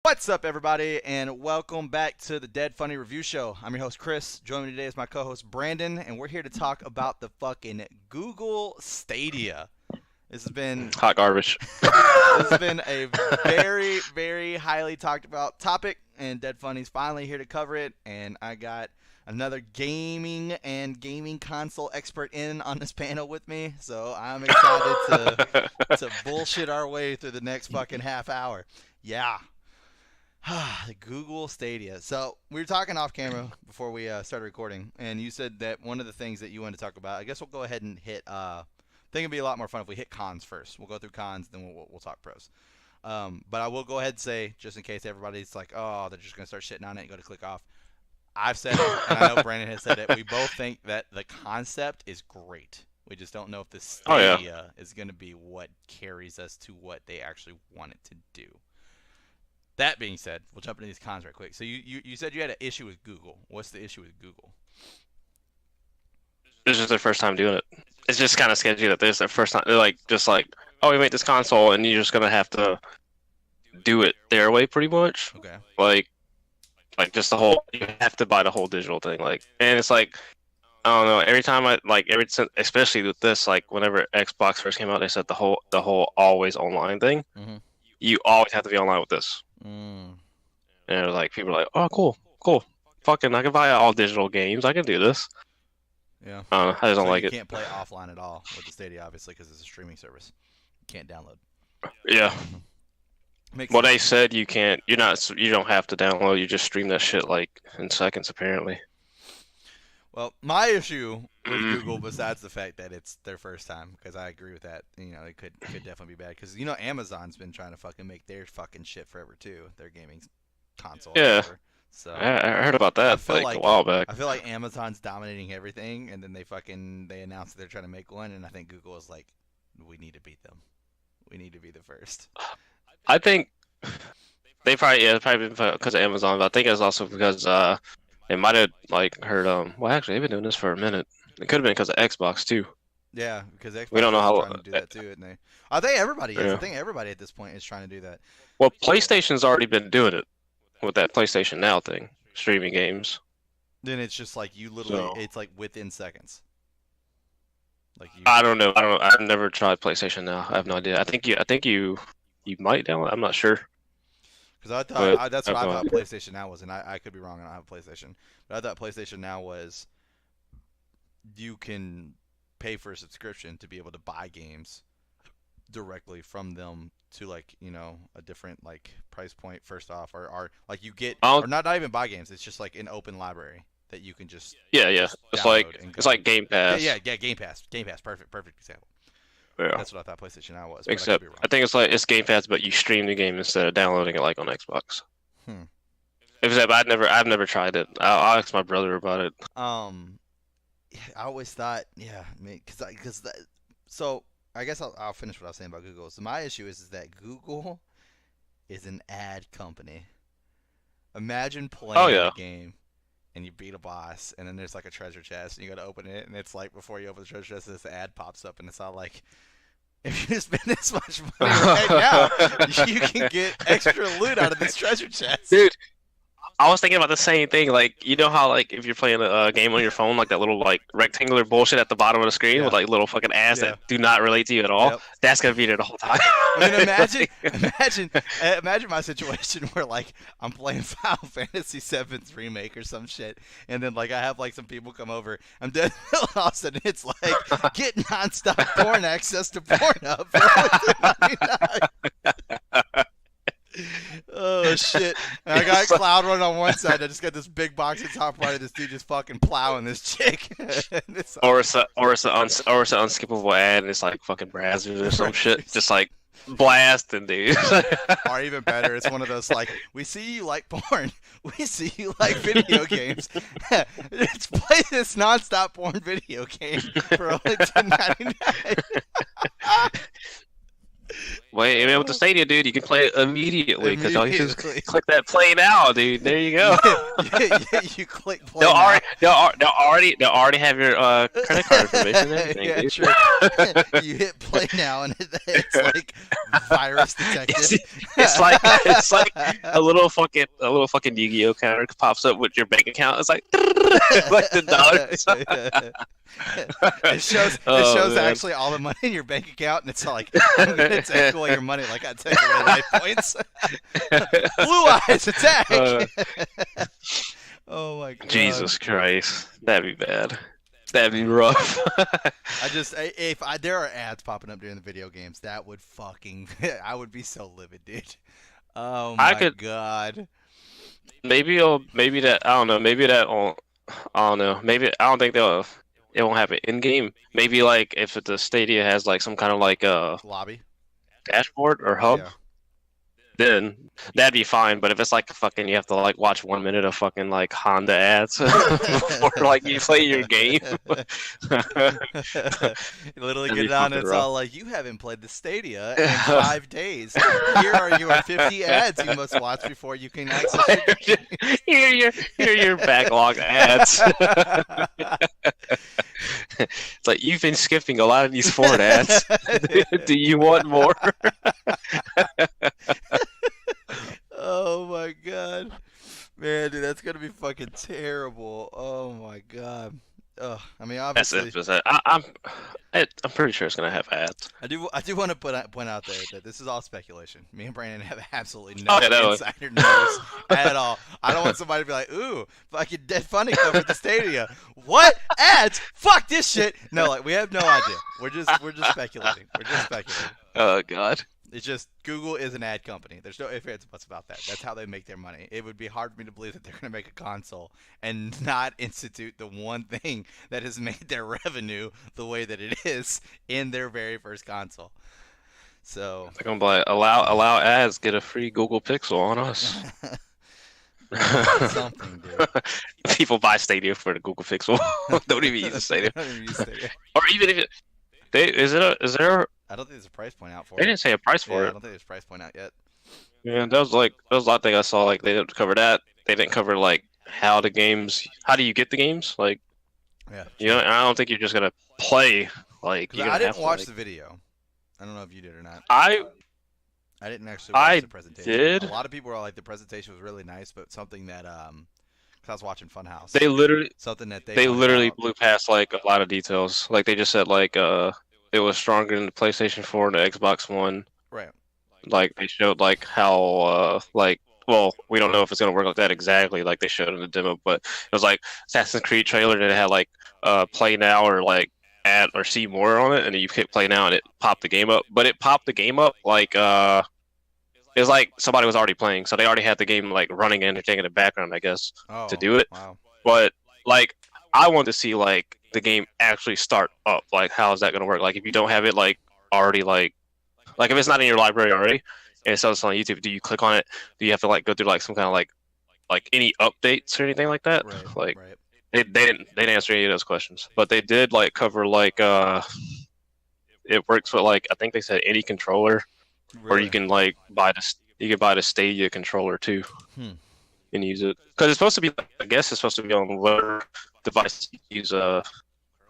What's up, everybody, and welcome back to the Dead Funny Review Show. I'm your host, Chris. Joining me today is my co-host, Brandon, and we're here to talk about the fucking Google Stadia. This has been Hot garbage. this has been a very, very highly talked about topic, and Dead Funny's finally here to cover it. And I got another gaming and gaming console expert in on this panel with me, so I'm excited to bullshit our way through the next fucking half hour. Yeah. The Google Stadia. So we were talking off camera before we started recording, and you said that one of the things that you wanted to talk about. I guess we'll go ahead and hit. I think it'd be a lot more fun if we hit cons first. We'll go through cons, then we'll talk pros. But I will go ahead and say, just in case everybody's like, oh, they're just gonna start shitting on it and go to click off. I've said it, and I know Brandon has said it. We both think that the concept is great. We just don't know if the Stadia is going to be what carries us to what they actually want it to do. That being said, we'll jump into these cons right quick. So you said you had an issue with Google. What's the issue with Google? This is their first time doing it. It's just kind of sketchy that this is their first time. They're like, oh, we made this console, and you're just gonna have to do it their way, pretty much. Okay. Like just the whole. You have to buy the whole digital thing, and it's like, I don't know. Every time especially with this, like whenever Xbox first came out, they said the whole always online thing. Mm-hmm. You always have to be online with this. Mm. And like people are like, oh, cool. Fucking, I can buy all digital games. I can do this. Yeah. I just don't like it. it. You can't play offline at all with the Stadia, obviously, because it's a streaming service. You can't download. Yeah. Makes Well, sense. they said you can't. You don't have to download. You just stream that shit like in seconds, apparently. Well, my issue with Google, besides the fact that it's their first time, because I agree with that, it could definitely be bad. Because Amazon's been trying to fucking make their fucking shit forever too, their gaming console. Yeah. Whatever. So I heard about that like a while back. I feel like Amazon's dominating everything, and then they announced that they're trying to make one, and I think Google is like, we need to beat them. We need to be the first. I think they probably because of Amazon, but I think it's also because they might have heard well, actually they've been doing this for a minute. It could have been because of Xbox too. Yeah, because Xbox we don't know how trying to do that too, isn't they? I think everybody is. Yeah. I think everybody at this point is trying to do that. Well, PlayStation's already been doing it with that PlayStation Now thing, streaming games. Then it's just like you literally, it's like within seconds. Like you. I don't know. I've never tried PlayStation Now. I have no idea. I think you might download. I'm not sure. Because I thought that's what I thought PlayStation Now was, and I could be wrong. I don't have a PlayStation, but I thought PlayStation Now was you can pay for a subscription to be able to buy games directly from them to a different price point first off, or like you get or not even buy games. It's just like an open library that you can just Just it's like Game Pass. Yeah, Game Pass. Perfect example. Yeah. That's what I thought PlayStation Now was. Except I think it's Game Pass, but you stream the game instead of downloading it like on Xbox. Except I've never tried it. I'll ask my brother about it. I always thought, so I guess I'll finish what I was saying about Google. So my issue is that Google is an ad company. Imagine playing a game and you beat a boss, and then there's like a treasure chest, and you go to open it, and it's like before you open the treasure chest, this ad pops up, and it's all like, if you spend this much money right now, you can get extra loot out of this treasure chest. Dude, I was thinking about the same thing. Like, you know how if you're playing a game on your phone, like that little rectangular bullshit at the bottom of the screen with little fucking ads that do not relate to you at all. Yep. That's gonna be there the whole time. I mean, imagine my situation where I'm playing Final Fantasy VII's remake or some shit, and then I have some people come over. I'm dead, all of a sudden it's like get nonstop porn access to Pornhub for $99. Oh shit! And I got Cloud Run on one side. I just got this big box at top right of this dude just fucking plowing this chick. Or it's an unskippable ad, and it's like fucking Brazzers or some shit, just like blasting, dude. Or even better, it's one of those we see you like porn, we see you like video games. Let's play this nonstop porn video game for only $10.99. Wait, man, with the Oh, Stadia, dude, you can play it immediately because all you do is immediately. click that play now, dude. There you go. You click play now. They'll already have your credit card information and everything, Yeah, dude. true. You hit play now, and it's like virus It's, detected. it's like a little fucking Yu-Gi-Oh counter pops up with your bank account. It's like like the dollars. It Oh shows man. actually all the money in your bank account, and it's like I'm gonna take away your money like I take away life points. Blue eyes attack. Uh, Oh my god. Jesus Christ, that'd be bad. That'd be rough. If there are ads popping up during the video games, that would fucking I would be so livid, dude. Oh I my could god. maybe that I don't know maybe that won't I don't know maybe I don't think it won't happen in game. Maybe like if the Stadia has like some kind of like Lobby. dashboard or hub, Yeah. then that'd be fine. But if it's like fucking, you have to like watch 1 minute of fucking like Honda ads before like you play your game. You literally That'd get be it on, and fucking it's rough. all like, "You haven't played the Stadia in 5 days. Here are your 50 ads you must watch before you can access it." Here are your backlog ads. It's like you've been skipping a lot of these Ford ads. Do you want more? Oh my god, man, dude, that's gonna be fucking terrible. Oh my god. I mean, That's obviously, it. I'm pretty sure it's gonna have ads. I do want to point out there that this is all speculation. Me and Brandon have absolutely no Oh yeah, no. insider news at all. I don't want somebody to be like, "Ooh, fucking Dead Funny covered the Stadia." What ads? Fuck this shit. No, like we have no idea. We're just speculating. We're just speculating. Oh god. It's just Google is an ad company. There's no ifs, ands, buts about that. That's how they make their money. It would be hard for me to believe that they're going to make a console and not institute the one thing that has made their revenue the way that it is in their very first console. So They're gonna be like, allow ads, get a free Google Pixel on us. something, dude. People buy Stadia for the Google Pixel. Don't even use the Stadia. Don't even use Stadia. Or even if it, is there? I don't think there's a price point out for They it. didn't say a price Yeah, for I it. don't think there's a price point out yet. Yeah, that was a lot of things I saw. Like they didn't cover that. They didn't cover like how do you get the games? Like Yeah. I don't think you're just gonna play. Like 'Cause you're I gonna didn't have to, watch like, the video. I don't know if you did or not. I I didn't actually watch I the presentation. did. A lot of people were like, the presentation was really nice, but something that because I was watching Funhouse, They literally something that they they pointed literally out. blew past like a lot of details. Like they just said like it was stronger than the PlayStation 4 and the Xbox One. Right. Like they showed like how like well we don't know if it's gonna work like that exactly like they showed in the demo, but it was like Assassin's Creed trailer that had like play now or like add or see more on it, and then you hit play now and it popped the game up. But it popped the game up like it was like somebody was already playing, so they already had the game like running and everything in the background, I guess, Oh, to do it. wow. But like I want to see like the game actually start up. Like how is that gonna work? Like if you don't have it like already like if it's not in your library already and it says on YouTube, do you click on it? Do you have to like go through like some kind of like any updates or anything like that? Right. Like Right. they didn't answer any of those questions, but they did like cover like it works with like I think they said any controller, or Really? you can like buy the Stadia controller too Hmm. and use it because it's supposed to be I guess it's supposed to be on whatever device you use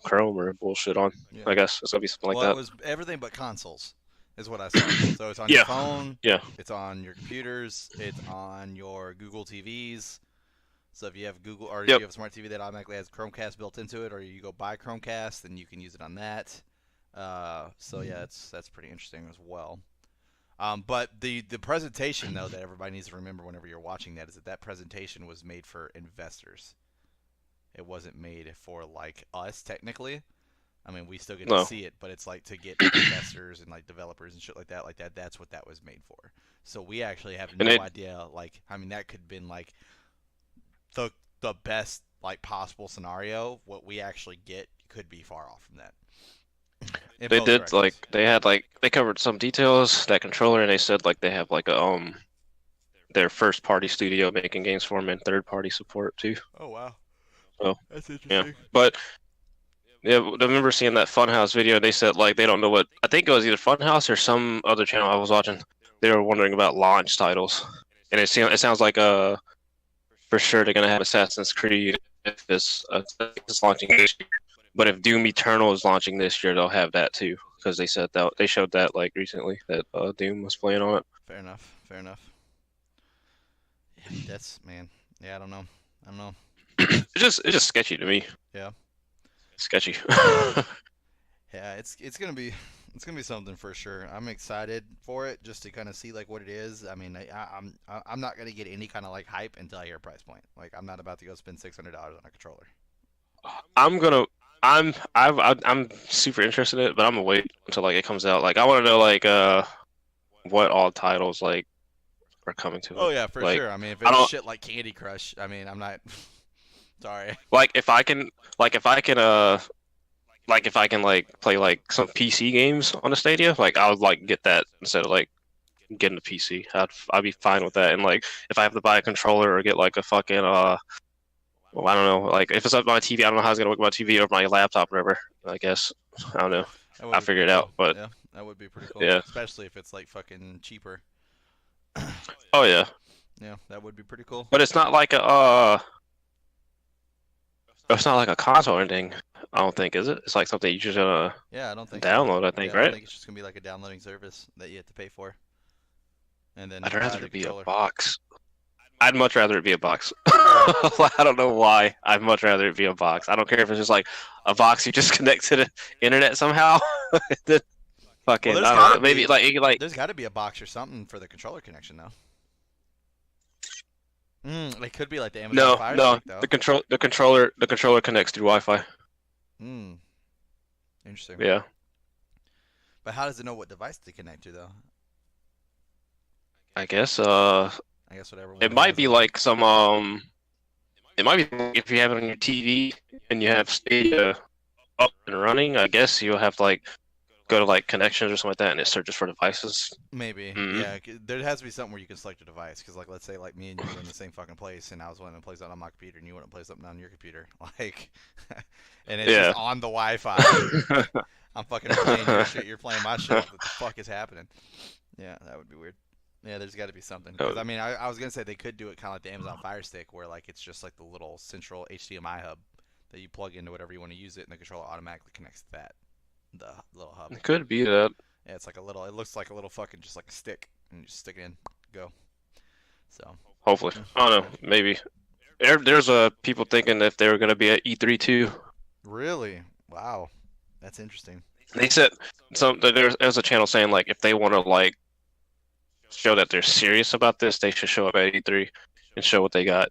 Chrome or bullshit on. Yeah. I guess it's gonna be something like Well, it that. was everything but consoles, is what I saw. So it's on your Yeah. phone. Yeah. It's on your computers. It's on your Google TVs. So if you have Google or if Yep. you have a smart TV that automatically has Chromecast built into it, or you go buy Chromecast, then you can use it on that. So yeah, that's pretty interesting as well. But the presentation though that everybody needs to remember whenever you're watching that is that presentation was made for investors. It wasn't made for like us technically. I mean, we still get to No. see it, but it's like to get investors and like developers and shit like that. Like that, that's what that was made for. So we actually have And no it- idea. Like, I mean, that could have been like the best like possible scenario. What we actually get could be far off from that. In They both did directions. like they covered some details that controller and they said like they have like a their first party studio making games for them and third party support too. Oh wow. Oh, That's Yeah, interesting. but Yeah, I remember seeing that Funhouse video. They said like they don't know what. I think it was either Funhouse or some other channel I was watching. They were wondering about launch titles, and it sounds like for sure they're gonna have Assassin's Creed if it's launching this year. But if Doom Eternal is launching this year, they'll have that too because they said that they showed that like recently that Doom was playing on it. Fair enough. Fair enough. Yeah, that's man. Yeah, I don't know. I don't know. It's just sketchy to me. Yeah. Sketchy. Yeah, it's gonna be something for sure. I'm excited for it just to kind of see like what it is. I mean, I'm not gonna get any kind of like hype until I hear a price point. Like I'm not about to go spend $600 on a controller. I'm gonna. I'm super interested in it, but I'm gonna wait until like it comes out. Like I want to know like what all titles like are coming to Oh it. yeah, for Like sure. I mean, if I it's don't shit like Candy Crush, I mean, I'm not sorry. like if I can like play like some PC games on the Stadia, like I would like get that instead of like getting a PC. I'd be fine with that. And like if I have to buy a controller or get like a fucking well, I don't know, like if it's up on my TV, I don't know how it's gonna work my TV or my laptop or whatever. I guess I don't know. That would I'll be figure pretty it out. cool. But Yeah, that would be pretty cool. yeah. Especially if it's like fucking cheaper. Oh yeah. Yeah, that would be pretty cool. But it's not like a it's not like a console or anything. I don't think, is it? It's like something you just Yeah, I don't think so. download, I Yeah, think, I don't right? think it's just gonna be like a downloading service that you have to pay for, and then I'd buy rather the it be a controller. box. I'd much rather it be a box. Yeah. I don't know why. I'd much rather it be a box. I don't care if it's just like a box you just connect to the internet somehow. Then Well, fucking, there's I don't know. gotta Maybe be like you could, like there's gotta be a box or something for the controller connection though. It could be like the Amazon Fire no. Stick though. The controller connects through Wi-Fi. Hmm, interesting. Yeah. But how does it know what device to connect to though? I guess I guess whatever one it it might has be on it. like some it might be like if you have it on your TV and you have Stadia up and running, I guess you'll have to like go to like connections or something like that and it searches for devices. Maybe, Mm. yeah. There has to be something where you can select a device, because like let's say like me and you were in the same fucking place, and I was wanting to play something on my computer, and you want to play something on your computer, like, and it's Yeah. just on the Wi-Fi. I'm fucking playing your shit, you're playing my shit. What the fuck is happening? Yeah, that would be weird. Yeah, there's got to be something. Because Oh, I mean, I was gonna say they could do it kind of like the Amazon Fire Stick, where like it's just like the little central HDMI hub that you plug into whatever you want to use it, and the controller automatically connects to that, the little hub. it could be that. Yeah, it's like a little. It looks like a little fucking just like a stick, and you just stick it in, go. So Hopefully. I don't know. Maybe. There's people thinking if they were gonna be at E3 too. really, wow, that's interesting. They said there's a channel saying like if they want to like show that they're serious about this, they should show up at E3 and show what they got.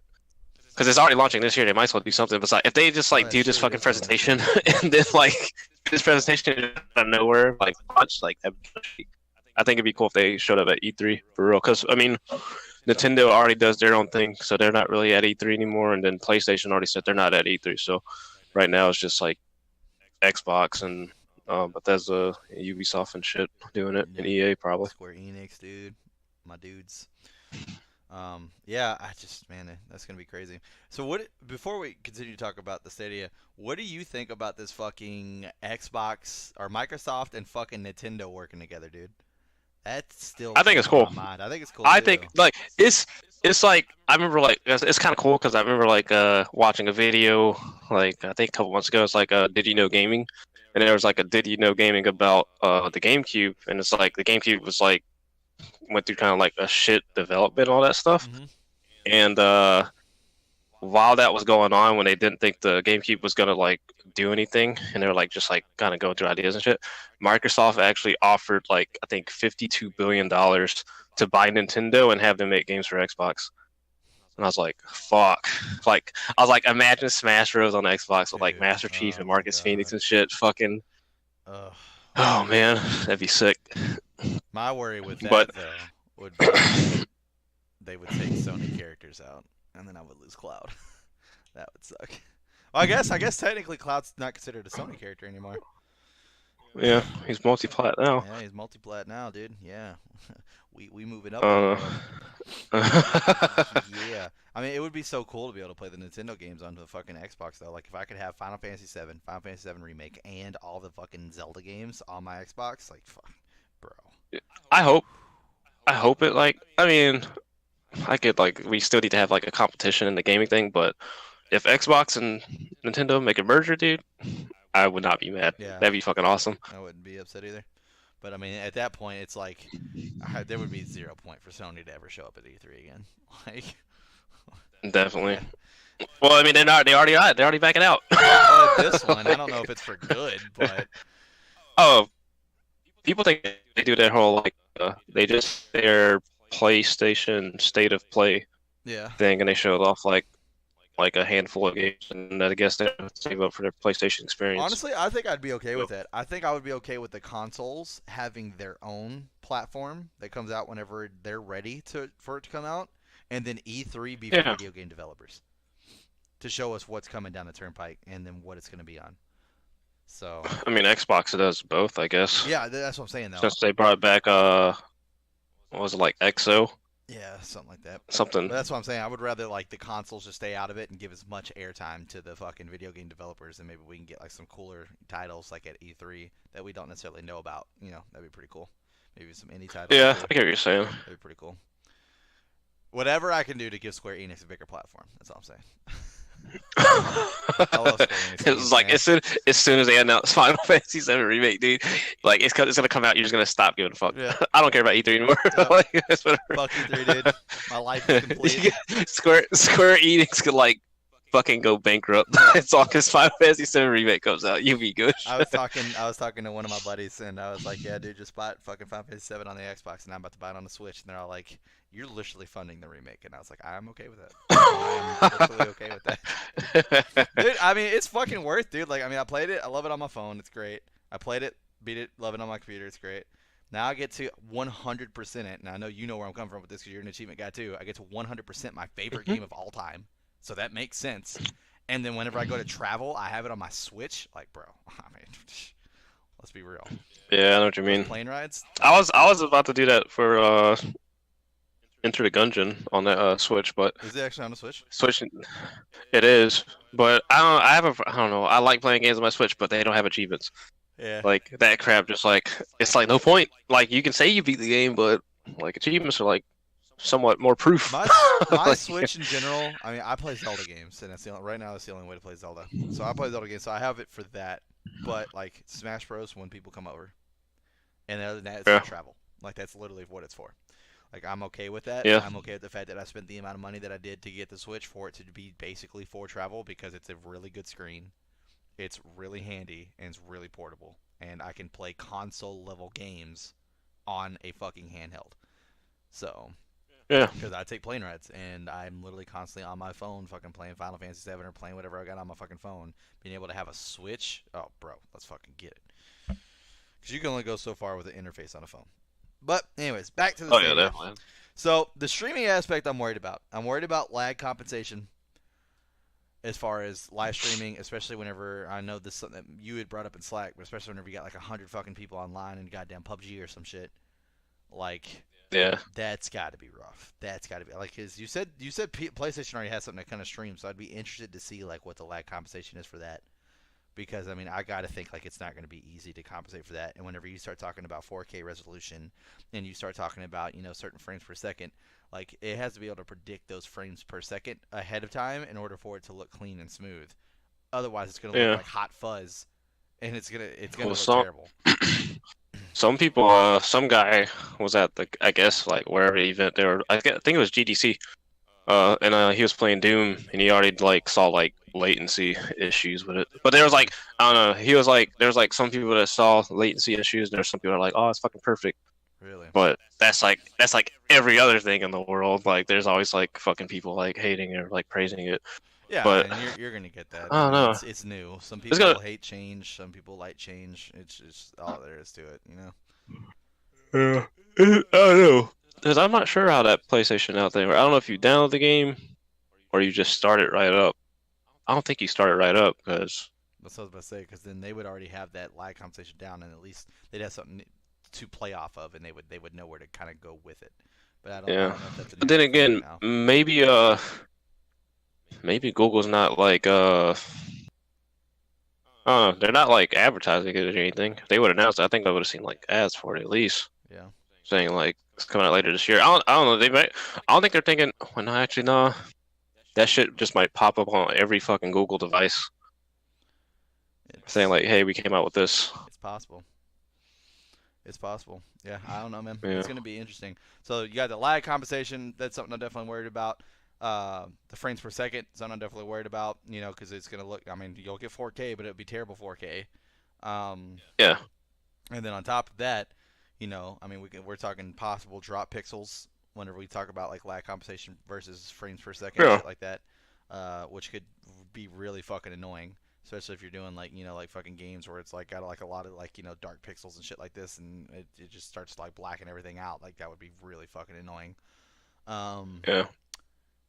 Because it's already launching this year, they might as well do something besides. If they just Oh, like that's do this true. It fucking is launching this presentation year. and then like this presentation out of nowhere, like launch, like I think it'd be cool if they showed up at E3 for real. Because I mean, Nintendo already does their own thing, so they're not really at E3 anymore. And then PlayStation already said they're not at E3. So right now it's just like Xbox and Bethesda, Ubisoft and shit doing it, and Yep. EA probably. Square Enix, dude, my dudes. Yeah, I just man, that's gonna be crazy. So what? Before we continue to talk about the Stadia, what do you think about this fucking Xbox or Microsoft and fucking Nintendo working together, dude? That's still I think it's blowing cool. my mind. I think it's cool I too. think like it's like I remember like it's kind of cool because I remember like watching a video like I think a couple months ago. It's like Did You Know Gaming, and there was like a Did You Know Gaming about the GameCube, and it's like the GameCube was like went through kind of like a shit development and all that stuff, Hmm. and while that was going on, when they didn't think the GameCube was gonna like do anything, and they were like just like kind of going through ideas and shit, Microsoft actually offered like I think $52 billion to buy Nintendo and have them make games for Xbox. And I was like, fuck. Like I was like, imagine Smash Bros on Xbox with like Dude, Master Chief oh and my Marcus Phoenix god. and shit. Fucking Ugh. oh man, that'd be sick. My worry with that But though would be they would take Sony characters out, and then I would lose Cloud. That would suck. Well, I guess technically Cloud's not considered a Sony character anymore. yeah, he's multi-plat now. Yeah, he's multi-plat now, dude. Yeah, we moving up in the Uh, world. Yeah, I mean would be so cool to be able to play the Nintendo games on the fucking Xbox though. Like if I could have Final Fantasy VII, Final Fantasy VII Remake, and all the fucking Zelda games on my Xbox, like fuck, bro. I hope. I hope it like. I mean, I could like. We still need to have like a competition in the gaming thing, but if Xbox and Nintendo make a merger, dude, I would not be mad. Yeah, That'd be fucking awesome. I wouldn't be upset either. But I mean, at that point, it's like there would be 0 point for Sony to ever show up at E3 again. Like, Definitely. yeah. Well, I mean, they're not. They already are. They're already backing out. This one, I don't know if it's for good, but Oh, people think they do that whole like they just their PlayStation State of Play yeah. thing, and they showed off like a handful of games, and I guess they save up for their PlayStation experience. Honestly, I think I'd be okay with that. I think I would be okay with the consoles having their own platform that comes out whenever they're ready for it to come out, and then E3 be for Yeah. video game developers to show us what's coming down the turnpike and then what it's going to be on. So I mean, Xbox does both, I guess. yeah, that's what I'm saying though. Since they brought back what was it like EXO Yeah, something like that. something? But that's what I'm saying. I would rather like the consoles just stay out of it and give as much airtime to the fucking video game developers, and maybe we can get like some cooler titles like at E3 that we don't necessarily know about. You know, that'd be pretty cool. Maybe some indie titles. Yeah, too. I get what you're saying. That'd be pretty cool. Whatever I can do to give Square Enix a bigger platform. That's all I'm saying. I love Square Enix It was games, like man. as soon as they announced Final Fantasy VII Remake, dude, like it's gonna come out, you're just gonna stop giving a fuck. Yeah. I don't care about E3 anymore. Yeah. Like, it's whatever. Fuck E3, dude. My life is complete. Square Enix could like fucking go bankrupt. Yeah. It's all because Final Fantasy VII Remake comes out. You be good. I was talking to one of my buddies, and I was like, "Yeah, dude, just bought fucking Final Fantasy VII on the Xbox, and I'm about to buy it on the Switch." And they're all like, "You're literally funding the remake," and I was like, "I'm okay with that. I'm literally okay with that." Dude, I mean, it's fucking worth, dude. Like, I mean, I played it. I love it on my phone. It's great. I played it, beat it, love it on my computer. It's great. Now I get to 100% it, and I know you know where I'm coming from with this because you're an achievement guy too. I get to 100% my favorite game of all time, so that makes sense. And then whenever I go to travel, I have it on my Switch. Like, bro, I mean, let's be real. Yeah, I know what you mean. Plane rides. I was about to do that for Enter the Gungeon on the Switch, but Is it actually on the Switch? Switch it is. But I don't know. I like playing games on my Switch, but they don't have achievements. Yeah. Like that crap just like it's like no point. Like you can say you beat the game, but like achievements are like somewhat more proof. My Like, Switch in general, I mean, I play Zelda games, and right now that's the only way to play Zelda. So I play Zelda games, so I have it for that. But like Smash Bros, when people come over, and other than that, it's Yeah. for travel. Like that's literally what it's for. Like I'm okay with that. Yeah. I'm okay with the fact that I spent the amount of money that I did to get the Switch for it to be basically for travel because it's a really good screen, it's really handy, and it's really portable, and I can play console level games on a fucking handheld. So. Yeah. Because I take plane rides, and I'm literally constantly on my phone fucking playing Final Fantasy VII or playing whatever I got on my fucking phone. Being able to have a Switch, oh, bro, let's fucking get it. Because you can only go so far with an interface on a phone. But, anyways, back to the Oh yeah, Stadia. definitely. So, the streaming aspect I'm worried about. I'm worried about lag compensation as far as live streaming, especially whenever I know this is something that you had brought up in Slack, but especially whenever you got like 100 fucking people online and goddamn PUBG or some shit. Like... Yeah. That's got to be rough. That's got to be like, cause you said PlayStation already has something to kind of stream, so I'd be interested to see like what the lag compensation is for that. Because I mean, I got to think like it's not going to be easy to compensate for that. And whenever you start talking about 4K resolution, and you start talking about certain frames per second, like it has to be able to predict those frames per second ahead of time in order for it to look clean and smooth. Otherwise, it's going to look like hot fuzz, and it's gonna look terrible. Some people, some guy was at I guess, like wherever the event they were. I think it was GDC. And he was playing Doom, and he already like saw like latency issues with it. But there was like I don't know. He was like there's like some people that saw latency issues. And there's some people that are like, oh, it's fucking perfect. Really? But that's like every other thing in the world. Like there's always like fucking people like hating or like praising it. Yeah, but man, you're gonna get that. I don't know. It's new. Some people hate change. Some people like change. It's just all there is to it, Yeah. I don't know. Because I'm not sure how that PlayStation out there. I don't know if you download the game or you just start it right up. I don't think you start it right up because. That's what I was about to say. Because then they would already have that lag compensation down, and at least they'd have something to play off of, and they would know where to kind of go with it. But I don't know if that's But then again, maybe maybe Google's not like they're not like advertising it or anything. If they would announce it, I think I would have seen like ads for it at least, Yeah. saying like it's coming out later this year. I don't know. They might. I don't think they're thinking. Well, no, actually, no. That shit just might pop up on every fucking Google device, saying It's like, "Hey, we came out with this." it's possible. It's possible. Yeah, I don't know, man. Yeah. It's gonna be interesting. So you got the lag compensation. That's something I'm definitely worried about. The frames per second, something I'm definitely worried about. You know, because it's gonna look. I mean, you'll get 4K, but it'll be terrible 4K. Um, Yeah. and then on top of that, you know, I mean, we're talking possible drop pixels whenever we talk about like lag compensation versus frames per second and Yeah. shit like that, which could be really fucking annoying, especially if you're doing like like fucking games where it's like got like a lot of like dark pixels and shit like this, and it just starts to like blacken everything out. Like that would be really fucking annoying. Um, Yeah.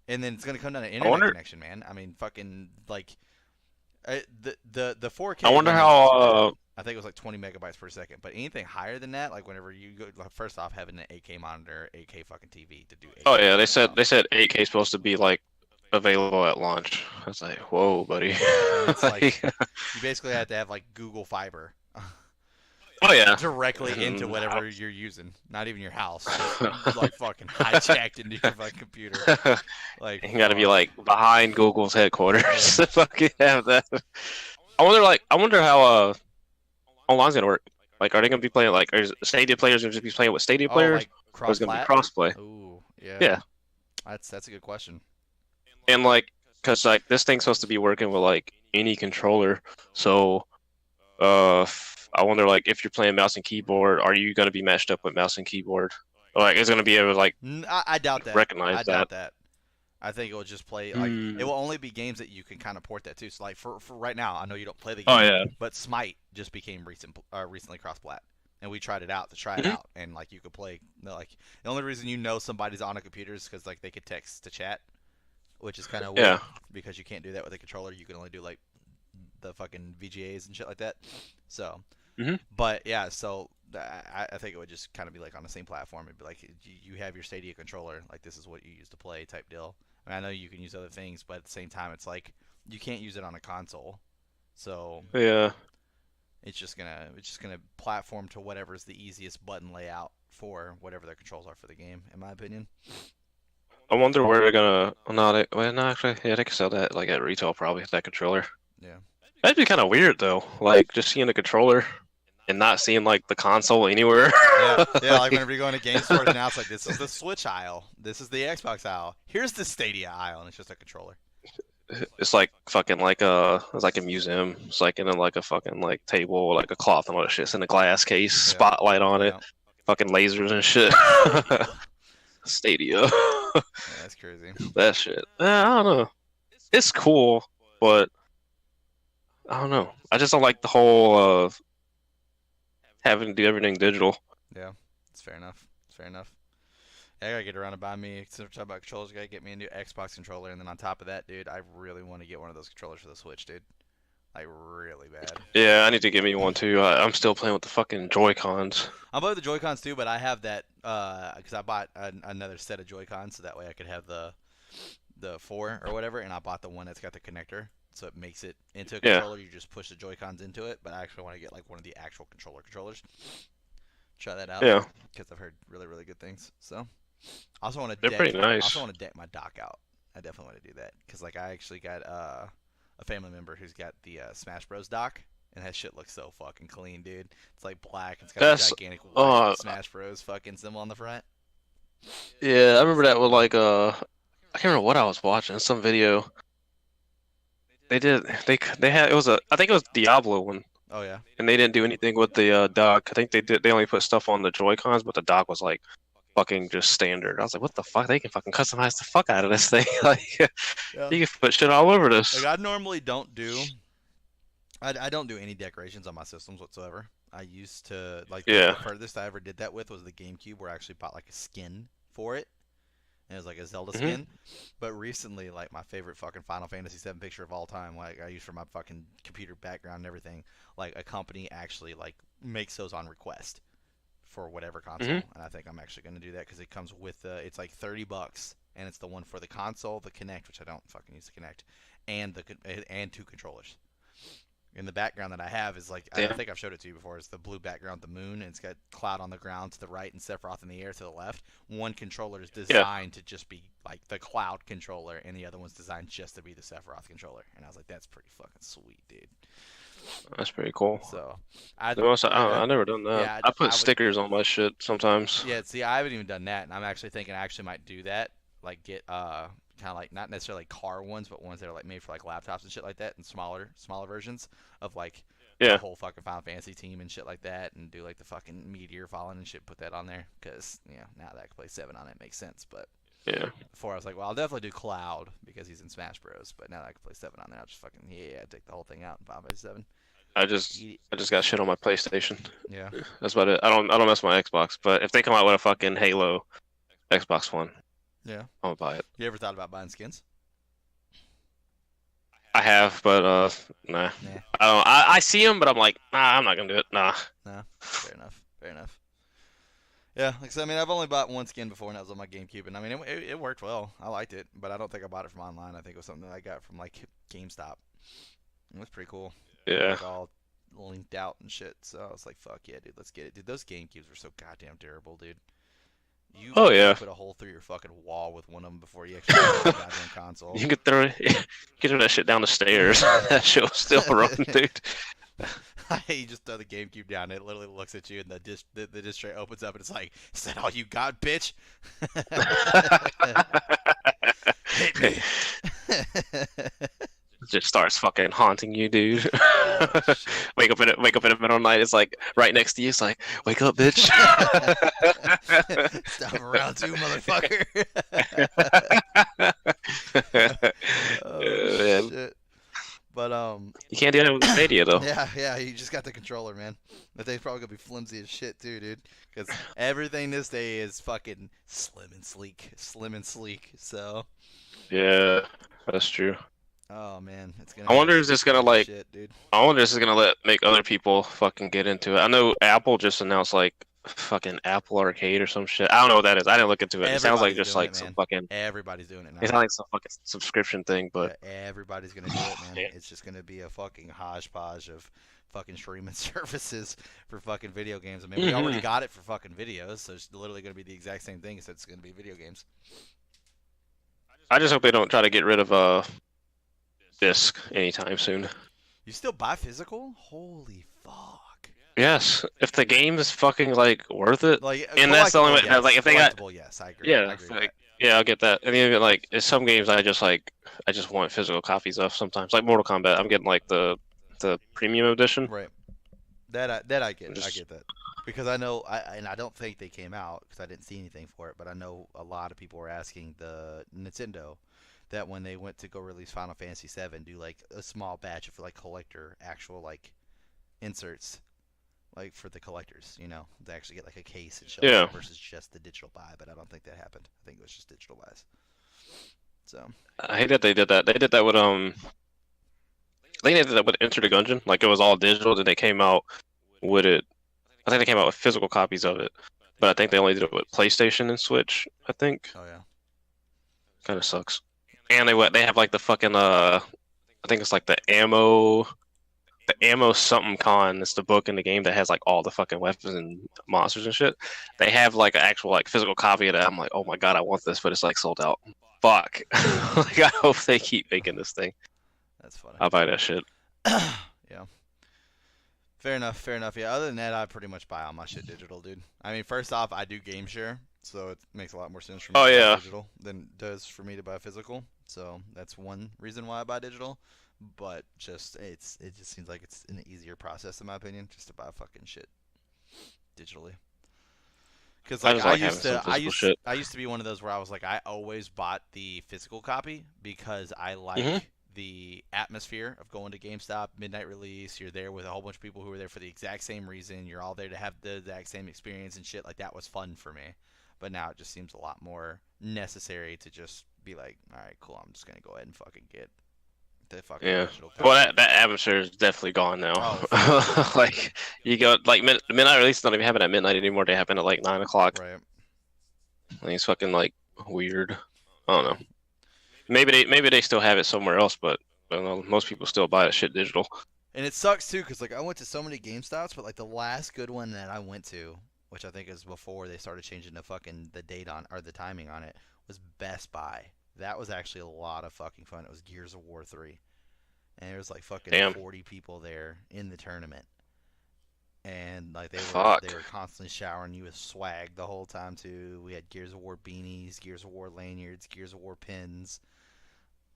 and then it's gonna come down to I internet wonder. connection, man. I mean, fucking like the I 4K wonder one wasn't too bad. how. I think it was like 20 megabytes per second. But anything higher than that, like whenever you go, like first off, having an 8K monitor, 8K fucking TV to do Oh 8K yeah, shit, bro. they said 8K is supposed to be like available at launch. I was like, whoa, buddy. Yeah, and it's like Like, you basically have to have like Google Fiber oh yeah. directly into And whatever you're using. Not even your house, just like fucking hijacked into your fucking computer. Like, you gotta be fuck. like behind Google's headquarters Yeah. to fucking have that. I wonder how online's gonna work. Like, are they gonna be playing like, are Stadia players gonna just be playing with Stadia Oh, players, like or cross is it gonna be plat? crossplay? Ooh, yeah. Yeah, That's a good question. and like, cause like this thing's supposed to be working with like any controller, so I wonder like if you're playing mouse and keyboard, are you gonna be matched up with mouse and keyboard? Or, like, it's gonna be able to like I doubt that. I recognize that. doubt that. I think it will just play like it Hmm. will only be games that you can kind of port that to. So like for right now, I know you don't play the Oh game, yeah. but Smite just became recently cross-plat, and we tried it out to try it Hmm. out, and like you could play like the only reason you know somebody's on a computer is because like they could text to chat, which is kind of weird Yeah. because you can't do that with a controller. You can only do like the fucking VGAs and shit like that. So, Hmm. but yeah, so I think it would just kind of be like on the same platform. It'd be like you have your Stadia controller, like this is what you use to play type deal. I mean, I know you can use other things, but at the same time, it's like you can't use it on a console. So Yeah. it's just gonna platform to whatever's the easiest button layout for whatever their controls are for the game, in my opinion. I wonder where they're gonna. Well, no, well, no, actually, yeah, they can sell that like at retail probably. That controller. Yeah. That'd be kind of weird though. Like just seeing the controller and not seeing like the console anywhere. Yeah, yeah. Like Like, whenever you go into game stores now, it's like this is the Switch aisle, this is the Xbox aisle, here's the Stadia aisle, and it's just a controller. it's like fucking like it's like a museum. It's like in a, like a fucking like table, like a cloth and all that shit. It's in a glass case, Yeah, spotlight on it, yeah, fucking lasers and shit. Stadia. yeah. That's crazy. That shit. I don't know. It's cool, but I don't know. I just don't like the whole having to do everything digital. Yeah, it's fair enough. It's fair enough. Yeah, I gotta get around to buy me. Since we're talking about controllers, I gotta get me a new Xbox controller, and then on top of that, dude, I really want to get one of those controllers for the Switch, dude. Like really bad. Yeah, I need to get me one too. I'm still playing with the fucking Joy Cons. I'm with the Joy Cons too, but I have that because I bought another set of Joy Cons, so that way I could have the four or whatever, and I bought the one that's got the connector, so it makes it into a Yeah, controller. You just push the Joy Cons into it, but I actually want to get like one of the actual controllers. Try that out yeah, because I've heard really really good things. So I also want to they're pretty I also nice. want to deck my dock out. I definitely want to do that because like I actually got a family member who's got the Smash Bros dock. And that shit looks so fucking clean, dude. It's like black. It's got a That's gigantic white uh, Smash Bros fucking symbol on the front. yeah, I remember So that with good. like I can't remember what I was watching. Some video they did. They had it was a I think it was Diablo one, Oh yeah. and they didn't do anything with the dock. I think they did. They only put stuff on the Joy Cons, but the dock was like fucking just standard. I was like, what the fuck? They can fucking customize the fuck out of this thing. Like, Yeah. you can put shit all over Like this. I normally don't do. I don't do any decorations on my systems whatsoever. I used to like the Yeah. furthest I ever did that with was the GameCube, where I actually bought like a skin for it, and it was like a Zelda Hmm. skin. But recently, like my favorite fucking Final Fantasy VII picture of all time, like I use for my fucking computer background and everything, like a company actually like makes those on request for whatever console, Hmm. and I think I'm actually gonna do that because it comes with it's like $30, and it's the one for the console, the Kinect, which I don't fucking use the Kinect, and two controllers. In the background that I have is like I think I've showed it to you before. It's the blue background, the moon, and it's got Cloud on the ground to the right and Sephiroth in the air to the left. One controller is designed to just be like the Cloud controller, and the other one's designed just to be the Sephiroth controller. And I was like, that's pretty fucking sweet, dude. That's pretty cool. So I've never done that. Yeah, I put stickers on my shit sometimes. Yeah, see, I haven't even done that, and I'm actually thinking I actually might do that. Like get kind of like not necessarily car ones, but ones that are like made for like laptops and shit like that, and smaller versions of like the whole fucking Final Fantasy team and shit like that, and do like the fucking Meteor falling and shit. Put that on there because now that I can play 7 on it makes sense. But before I was like, well, I'll definitely do Cloud because he's in Smash Bros. But now that I can play 7 on there, I'll just fucking take the whole thing out in Final Fantasy 7. I just got shit on my PlayStation. Yeah, that's about it. I don't mess with my Xbox, but if they come out with a fucking Halo Xbox One, I'm gonna buy it. You ever thought about buying skins? I have, but nah. I don't. I see them, but I'm like, nah, I'm not gonna do it. Nah. Fair enough. Yeah, like I mean, I've only bought one skin before, and that was on my GameCube, and I mean, it worked well. I liked it, but I don't think I bought it from online. I think it was something that I got from like GameStop. It was pretty cool. Yeah. Like, all linked out and shit. So I was like, fuck yeah, dude, let's get it. Dude, those GameCubes were so goddamn durable, dude. You put a hole through your fucking wall with one of them before you actually got the goddamn console. You could throw that shit down the stairs. That shit was still running, dude. You just throw the GameCube down. It literally looks at you, and the disc tray opens up, and it's like, "Is that all you got, bitch?" Hit me. Just starts fucking haunting you, dude. wake up in the middle of the night. It's like right next to you. It's like, wake up, bitch. Stop around too, motherfucker. Shit. But you can't do that with Stadia though. Yeah, you just got the controller, man. But they're probably gonna be flimsy as shit too, dude. Because everything this day is fucking slim and sleek. So. Yeah, that's true. Oh man, it's gonna. I wonder if this gonna like. Shit, dude. I wonder if this is gonna make other people fucking get into it. I know Apple just announced like fucking Apple Arcade or some shit. I don't know what that is. I didn't look into it. It sounds like just like some fucking. Everybody's doing it now. It's not like some fucking subscription thing, but everybody's gonna do it, man. It's just gonna be a fucking hodgepodge of fucking streaming services for fucking video games. I mean, we already got it for fucking videos, so it's literally gonna be the exact same thing. Except it's gonna be video games. I just hope they don't try to get rid of disc anytime soon. You still buy physical? Holy fuck. Yes, if the game is fucking like worth it, like, and that's the only way. Yes. Like if they got, yes, I agree. Yeah, I'll get that. And even like some games, I just want physical copies of sometimes. Like Mortal Kombat, I'm getting like the premium edition. Right. That I get. I get that because I know and I don't think they came out because I didn't see anything for it, but I know a lot of people were asking the Nintendo that when they went to go release Final Fantasy VII, do like a small batch of like collector actual like inserts, like for the collectors, they actually get like a case and show versus just the digital buy. But I don't think that happened. I think it was just digital buys. So I hate that they did that. They did that with I think they did that with Enter the Gungeon. Like it was all digital, then they came out with it. I think they came out with physical copies of it, but I think they only did it with PlayStation and Switch. I think. Oh yeah. Kind of sucks. And they have like the fucking I think it's like the ammo something con. It's the book in the game that has like all the fucking weapons and monsters and shit. They have like an actual like physical copy of that. I'm like, oh my god, I want this, but it's like sold out. Fuck. Like I hope they keep making this thing. That's funny. I'll buy that shit. Yeah. Fair enough. Yeah. Other than that, I pretty much buy all my shit digital, dude. I mean, first off, I do game share. So it makes a lot more sense for me to buy digital than it does for me to buy physical. So that's one reason why I buy digital. But it just seems like it's an easier process in my opinion, just to buy fucking shit digitally. Because like I used to be one of those where I was like I always bought the physical copy because I like the atmosphere of going to GameStop midnight release. You're there with a whole bunch of people who are there for the exact same reason. You're all there to have the exact same experience and shit. Like that was fun for me. But now it just seems a lot more necessary to just be like, all right, cool, I'm just going to go ahead and fucking get the fucking digital copy. Well, that atmosphere is definitely gone now. Oh, like, you go, like, midnight release don't even happen at midnight anymore. They happen at, like, 9 o'clock. Right. Like, it's fucking, like, weird. I don't know. Maybe they still have it somewhere else, but I don't know, most people still buy that shit digital. And it sucks too, cause like I went to so many GameStops, but like the last good one that I went to, which I think is before they started changing the fucking the date on or the timing on it, was Best Buy. That was actually a lot of fucking fun. It was Gears of War 3, and there was like fucking Damn. 40 people there in the tournament, and like they Fuck. were constantly showering you with swag the whole time too. We had Gears of War beanies, Gears of War lanyards, Gears of War pins.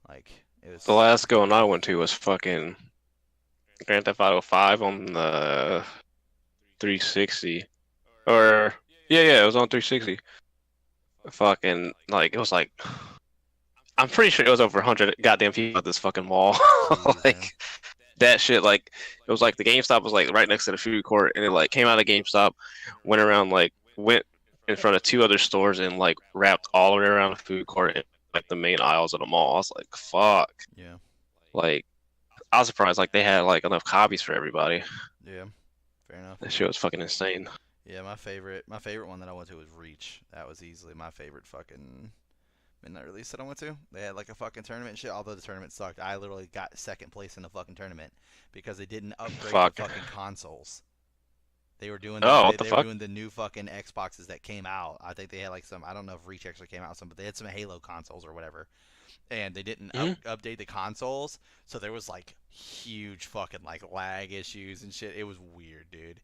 Like it The was last go I went to was fucking Grand Theft Auto 5 on the 360. Or yeah, it was on 360. Fucking like it was like I'm pretty sure it was over 100 goddamn people at this fucking mall. jeez, man. Like that shit, like it was like the GameStop was like right next to the food court, and it like came out of GameStop, went around like went in front of two other stores and like wrapped all the way around the food court and like the main aisles of the mall. I was like, fuck. Yeah, Like I was surprised like they had like enough copies for everybody. yeah, fair enough. That shit was fucking insane. Yeah, my favorite one that I went to was Reach. That was easily my favorite fucking midnight release that I went to. They had like a fucking tournament and shit. Although the tournament sucked, I literally got second place in the fucking tournament because they didn't upgrade Fuck. the fucking consoles. They were doing Oh, what the they were fuck? doing the new fucking Xboxes that came out. I think they had like some I don't know if Reach actually came out with some, but they had some Halo consoles or whatever. And they didn't Hmm? update the consoles, so there was like huge fucking like lag issues and shit. It was weird, dude.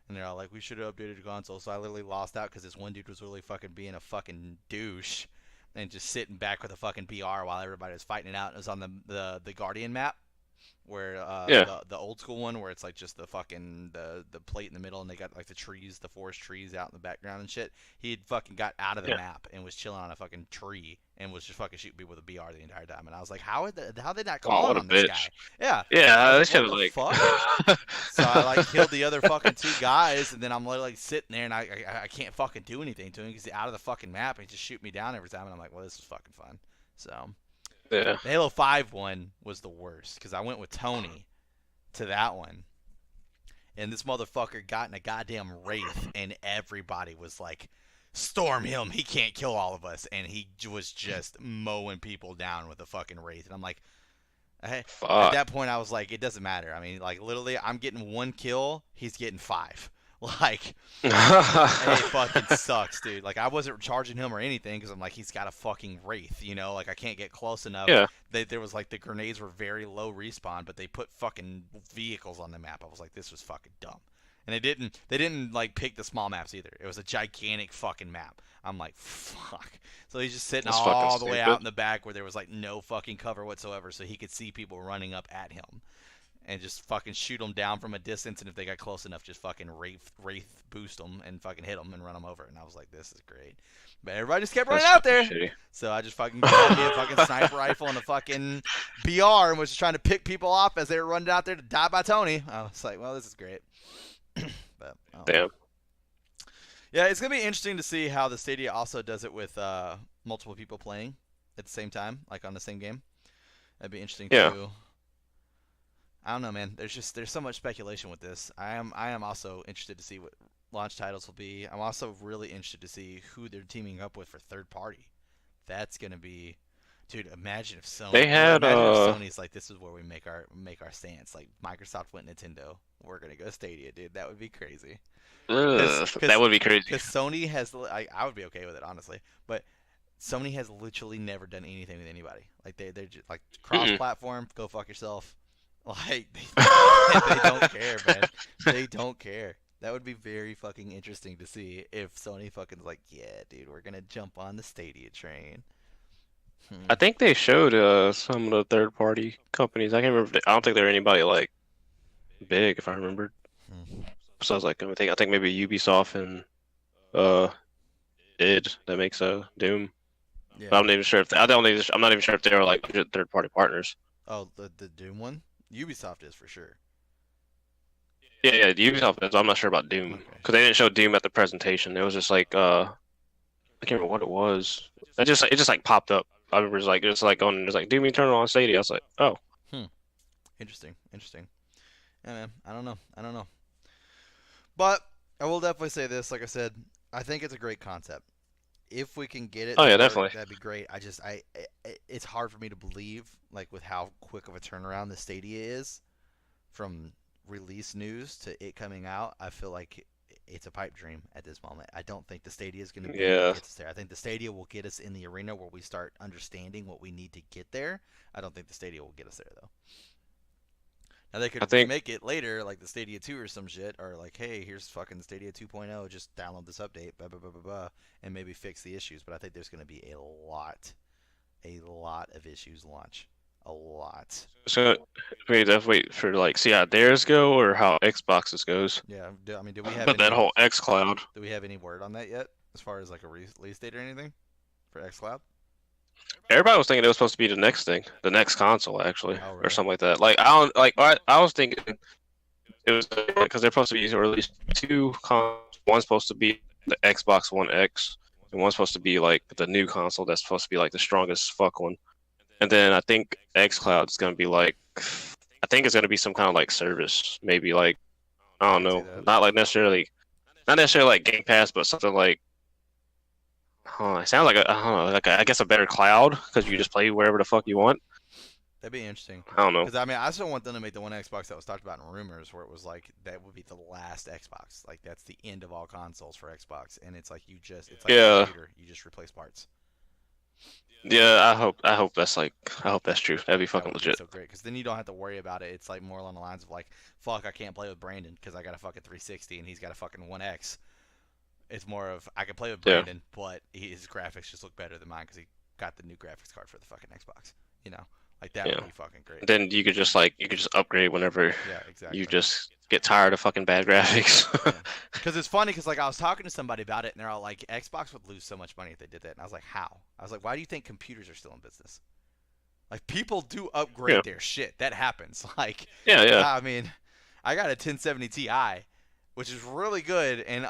And they're all like, we should have updated the console. So I literally lost out because this one dude was really fucking being a fucking douche and just sitting back with a fucking BR while everybody was fighting it out. It was on the Guardian map where Yeah. the old school one where it's like just the fucking the plate in the middle and they got like the trees, the forest trees out in the background and shit. He had fucking got out of the Yeah. map and was chilling on a fucking tree and was just fucking shooting people with a BR the entire time. And I was like, how did that come Oh, what a on this bitch. guy? Yeah. I Yeah, was they like, should what have the like. fuck? So I like killed the other fucking two guys, and then I'm literally sitting there, and I can't fucking do anything to him because he's out of the fucking map, and he just shoot me down every time, and I'm like, well, this is fucking fun. So Yeah. the Halo 5 one was the worst because I went with Tony to that one, and this motherfucker got in a goddamn wraith, and everybody was like, storm him, he can't kill all of us, and he was just mowing people down with a fucking wraith, and I'm like, hey, at Fuck. that point, I was like, it doesn't matter. I mean, like literally, I'm getting one kill, he's getting five. Like, it fucking sucks, dude. Like, I wasn't charging him or anything because I'm like, he's got a fucking wraith, you know. Like, I can't get close enough. Yeah. There was like the grenades were very low respawn, but they put fucking vehicles on the map. I was like, this was fucking dumb. And they didn't like pick the small maps either. It was a gigantic fucking map. I'm like, fuck. So he's just sitting That's fucking all the way out stupid. in the back where there was like no fucking cover whatsoever, so he could see people running up at him and just fucking shoot them down from a distance. And if they got close enough, just fucking wraith boost them and fucking hit them and run them over. And I was like, this is great. But everybody just kept running That's out fucking there. shitty. So I just fucking grabbed me a fucking sniper rifle and a fucking BR and was just trying to pick people off as they were running out there to die by Tony. I was like, well, this is great. But Damn. yeah, it's gonna be interesting to see how the Stadia also does it with multiple people playing at the same time, like on the same game. That'd be interesting Yeah. too. I don't know, man. There's so much speculation with this. I am also interested to see what launch titles will be. I'm also really interested to see who they're teaming up with for third party. That's gonna be, dude. Imagine if Sony. They had Imagine if Sony's like, this is where we make our stance. Like Microsoft went Nintendo. We're gonna go Stadia, dude. That would be crazy. That would be crazy. Because Sony has, I would be okay with it honestly, but Sony has literally never done anything with anybody. Like they're just like Mm-mm. cross-platform. Go fuck yourself. Like they don't care, man. They don't care. That would be very fucking interesting to see if Sony fucking's like, yeah, dude, we're gonna jump on the Stadia train. I think they showed some of the third party companies. I can't remember. I don't think there were anybody like big, if I remember. Hmm. So I was like, I think maybe Ubisoft and uh id that makes Doom. But Yeah. I'm not even sure if I don't even I'm not even sure if they are like third party partners. Oh, the Doom one. Ubisoft is for sure. Yeah, Ubisoft is. I'm not sure about Doom Okay. because they didn't show Doom at the presentation. It was just like I can't remember what it was. It just like popped up. I remember it's like on it's like Doom Eternal on Stadia. I was like, oh, Hmm. Interesting. Interesting. Yeah, man. I don't know. I don't know. But I will definitely say this. Like I said, I think it's a great concept. if we can get it Oh to yeah, work, definitely. that'd be great. It's hard for me to believe, like with how quick of a turnaround the Stadia is from release news to it coming out. I feel like it's a pipe dream at this moment. I don't think the Stadia is going to be what Yeah, gets us there. I think the Stadia will get us in the arena where we start understanding what we need to get there. I don't think the Stadia will get us there though. Now they I could think remake it later, like the Stadia 2 or some shit, or like, hey, here's fucking Stadia 2.0. Just download this update, blah blah blah blah blah, and maybe fix the issues. But I think there's going to be a lot of issues launch, a lot. so. We have to wait for like see how theirs go or how Xboxes goes. Yeah, I mean, do we have But that any? whole X Cloud, Do we have any word on that yet, as far as like a release date or anything for XCloud? everybody was thinking it was supposed to be the next thing, the next console actually, Oh, or really? something like that. Like I don't like I was thinking it was because they're supposed to be or at least two consoles. One's supposed to be the Xbox One X, and one's supposed to be like the new console that's supposed to be like the strongest fuck one. And then I think XCloud is gonna be like, I think it's gonna be some kind of like service, maybe like I I don't can see know, that. not necessarily like Game Pass, but something like, it sounds like I don't know, like I guess a better cloud because you just play wherever the fuck you want. That'd be interesting. I don't know. Because I mean, I still want them to make the one Xbox that was talked about in rumors, where it was like that would be the last Xbox. Like that's the end of all consoles for Xbox, and it's like it's like a Yeah, computer. You just replace parts. yeah. I hope that's like, I hope that's true. That'd be That fucking would be legit. so great because then you don't have to worry about it. It's like more along the lines of like, fuck, I can't play with Brandon because I got a fucking 360 and he's got a fucking One X. It's more of I can play with Yeah, Brandon, but his graphics just look better than mine because he got the new graphics card for the fucking Xbox. You know, like that would yeah. be fucking great. Then you could just upgrade whenever Yeah, you exactly. just get tired of fucking bad graphics. Yeah, because it's funny because like I was talking to somebody about it and they're all like, Xbox would lose so much money if they did that, and I was like, how? I was like, why do you think computers are still in business? Like people do Yeah, upgrade their shit. That happens. Like, yeah, yeah. I mean, I got a 1070 Ti, which is really good and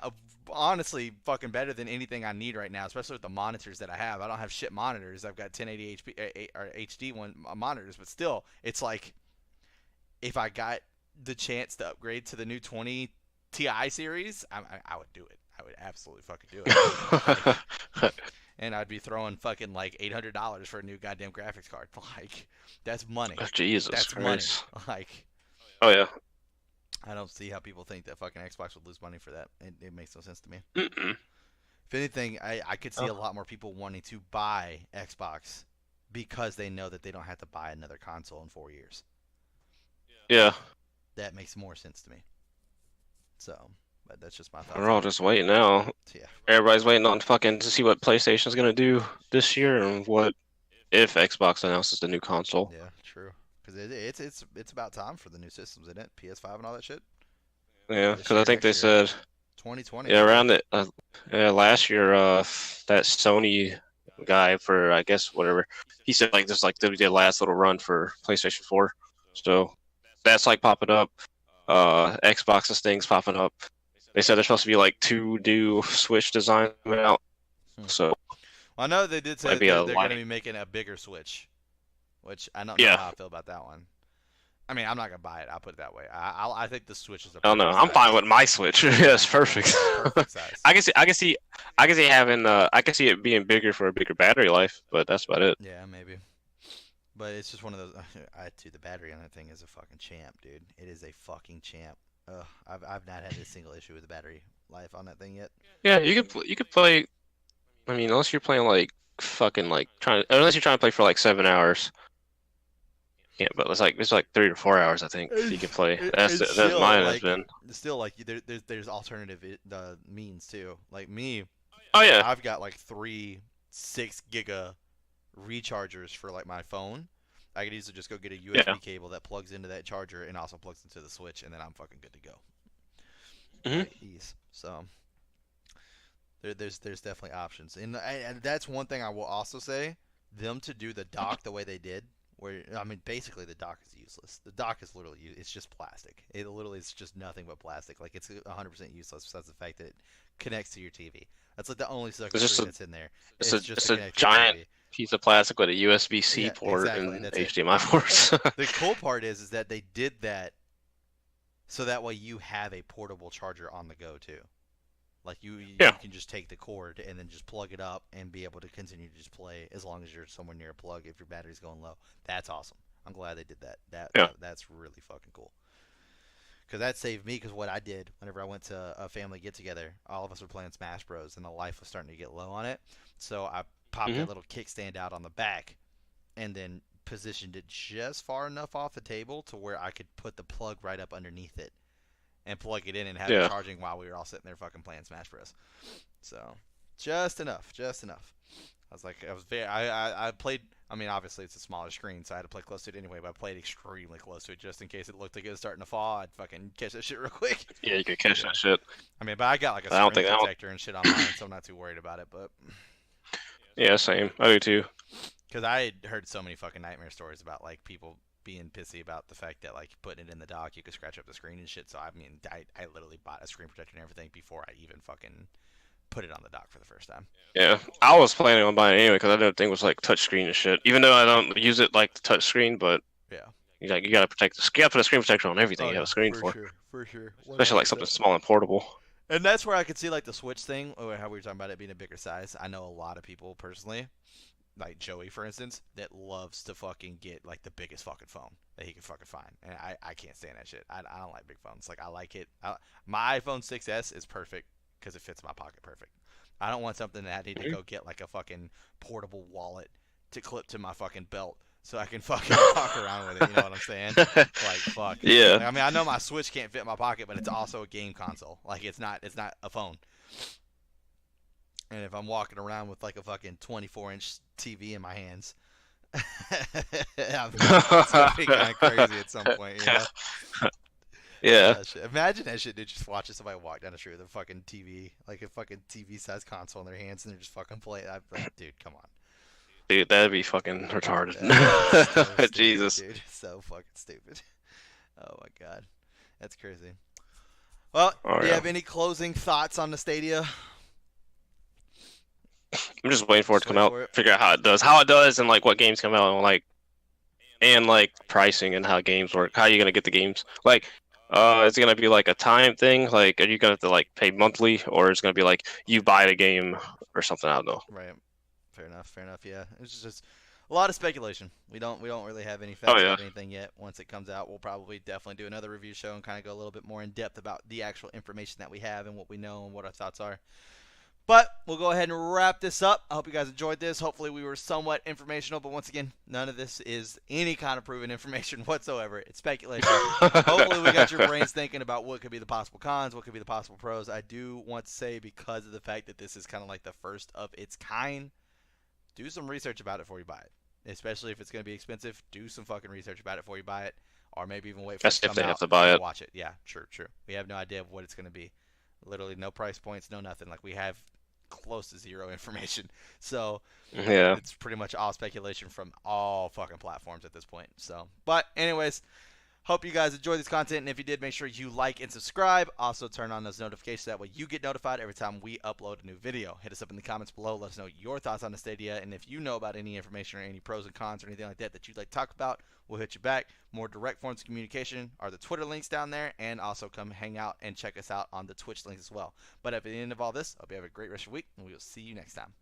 honestly fucking better than anything I need right now, especially with the monitors that I have. I don't have shit monitors. I've got 1080 HP or HD one monitors, but still, it's like if I got the chance to upgrade to the new 20 Ti series, I would do it. I would absolutely fucking do it. Like, and I'd be throwing fucking like $800 for a new goddamn graphics card. Like, that's money. Jesus That's money. Christ. Like, Oh yeah. I don't see how people think that fucking Xbox would lose money for that. It makes no sense to me. Mm-mm. If anything, I could see a Oh. lot more people wanting to buy Xbox because they know that they don't have to buy another console in 4 years. Yeah. That makes more sense to me. So, but that's just my thoughts We're all on it. just waiting now. So, yeah, Everybody's waiting on fucking to see what PlayStation's gonna do this year and what if Xbox announces the new console. yeah, true. Because it's about time for the new systems, isn't it? PS5 and all that shit. Yeah, This because I year, think they next year, said 2020, I yeah believe. around it. Yeah, last year, that Sony guy for I guess whatever he said like this like the last little run for PlayStation 4. So that's like popping up. Xbox's things popping up. They said there's supposed to be like two new Switch designs coming out. Hmm. So Well, I know they did say might that be a they're going to light. be making a bigger Switch, which I don't know Yeah. how I feel about that one. I mean, I'm not gonna buy it. I'll put it that way. I think the Switch is a I don't know. perfect I'm fine size. with my Switch. Yeah, Yeah, it's perfect. perfect size. I can see. I can see having. I can see it being bigger for a bigger battery life, but that's about it. Yeah, maybe. But it's just one of those. Dude, the battery on that thing is a fucking champ, dude. It is a fucking champ. I've not had a single issue with the battery life on that thing yet. Yeah, you could play. I mean, unless you're playing like fucking like unless you're trying to play for like 7 hours. Yeah, but it's like 3 to 4 hours. I think you can play. It's That's still mine has like been. there's alternative means too. Like me, Oh yeah, I've got like three 6 giga rechargers for like my phone. I could easily just go get a yeah. USB cable that plugs into that charger and also plugs into the Switch, and then I'm fucking good to go. Hmm. Like ease. So there's definitely options, and that's one thing I will also say. Them to do the dock the way they did, where I mean, basically the dock is useless. The dock is literally it's just plastic. It literally is just nothing but plastic. Like it's 100% useless besides the fact that it connects to your TV. That's like the only It's just circuitry that's in there. it's It's just it's to a connect to your giant TV. piece of plastic with a USB-C Yeah, port exactly. and That's it. HDMI ports. The cool part is that they did that so that way you have a portable charger on the go too. Like you Yeah. can just take the cord and then just plug it up and be able to continue to just play as long as you're somewhere near a plug if your battery's going low. That's awesome. I'm glad they did that. Yeah. That's really fucking cool. Because that saved me. Because what I did whenever I went to a family get together, all of us were playing Smash Bros. And the life was starting to get low on it. So I popped Hmm. that little kickstand out on the back and then positioned it just far enough off the table to where I could put the plug right up underneath it and plug it in and have it Yeah. charging while we were all sitting there fucking playing Smash Bros. So just enough, just enough. I was very, I played. I mean, obviously it's a smaller screen, so I had to play close to it anyway. But I played extremely close to it just in case it looked like it was starting to fall. I'd fucking catch that shit real quick. Yeah, you could catch Yeah. that shit. I mean, but I got like a I don't screen think I don't. protector and shit on mine, so I'm not too worried about it. But Yeah, same. I do too. because I had heard so many fucking nightmare stories about like people being pissy about the fact that like putting it in the dock, you could scratch up the screen and shit. So I mean, I literally bought a screen protector and everything before I even fucking put it on the dock for the first time. Yeah, I was planning on buying it anyway because I didn't think it was like touchscreen and shit. Even though I don't use it like the touchscreen, but Yeah. you gotta protect the. You gotta put a screen protector on everything Oh you have yeah, a screen for for, sure, for sure. especially like 100%. something small and portable. And that's where I could see like the Switch thing, or how we were talking about it being a bigger size. I know a lot of people personally, like Joey for instance, that loves to fucking get like the biggest fucking phone that he can fucking find, and I can't stand that shit. I don't like big phones. Like I like it. My iPhone 6s is perfect because it fits my pocket perfect. I don't want something that I need to Mhm. go get like a fucking portable wallet to clip to my fucking belt so I can fucking walk around with it. You know what I'm saying? Like fuck. Yeah. Like, I mean, I know my Switch can't fit in my pocket, but it's also a game console. Like it's not a phone. And if I'm walking around with like a fucking 24-inch TV in my hands, it's gonna be kind of crazy at some point, you know? Yeah. Imagine that shit, dude. Just watching somebody walk down the street with a fucking TV, like a fucking TV-sized console in their hands, and they're just fucking playing. I'm like, dude, come on. Dude, that'd be fucking retarded. That's so stupid, Jesus. dude. So fucking stupid. Oh my god, that's crazy. Well, Oh do you yeah. have any closing thoughts on the Stadia? I'm just waiting for it Just to come wait out, for it. figure out how it does, and like what games come out, and like pricing and how games work. How are you gonna get the games? Like, is it gonna be like a time thing? Like, are you gonna have to like pay monthly, or is it gonna be like you buy the game or something? I don't know. Right. Fair enough. Fair enough. Yeah. It's just a lot of speculation. We don't really have any Oh facts yeah. about anything yet. Once it comes out, we'll probably definitely do another review show and kind of go a little bit more in depth about the actual information that we have and what we know and what our thoughts are. But we'll go ahead and wrap this up. I hope you guys enjoyed this. Hopefully we were somewhat informational, but once again, none of this is any kind of proven information whatsoever. It's speculation. Hopefully we got your brains thinking about what could be the possible cons, what could be the possible pros. I do want to say, because of the fact that this is kind of like the first of its kind, do some research about it before you buy it. Especially if it's going to be expensive, do some fucking research about it before you buy it, or maybe even wait for it That's to if come they have out to buy and it. watch it. Yeah, true, true. We have no idea of what it's going to be. Literally no price points, no nothing. Like we have close to zero information. So Yeah. it's pretty much all speculation from all fucking platforms at this point. So, but anyways, hope you guys enjoyed this content, and if you did, make sure you like and subscribe. Also, turn on those notifications. That way you get notified every time we upload a new video. Hit us up in the comments below. Let us know your thoughts on the Stadia, and if you know about any information or any pros and cons or anything like that that you'd like to talk about, we'll hit you back. More direct forms of communication are the Twitter links down there, and also come hang out and check us out on the Twitch links as well. But at the end of all this, I hope you have a great rest of your week, and we will see you next time.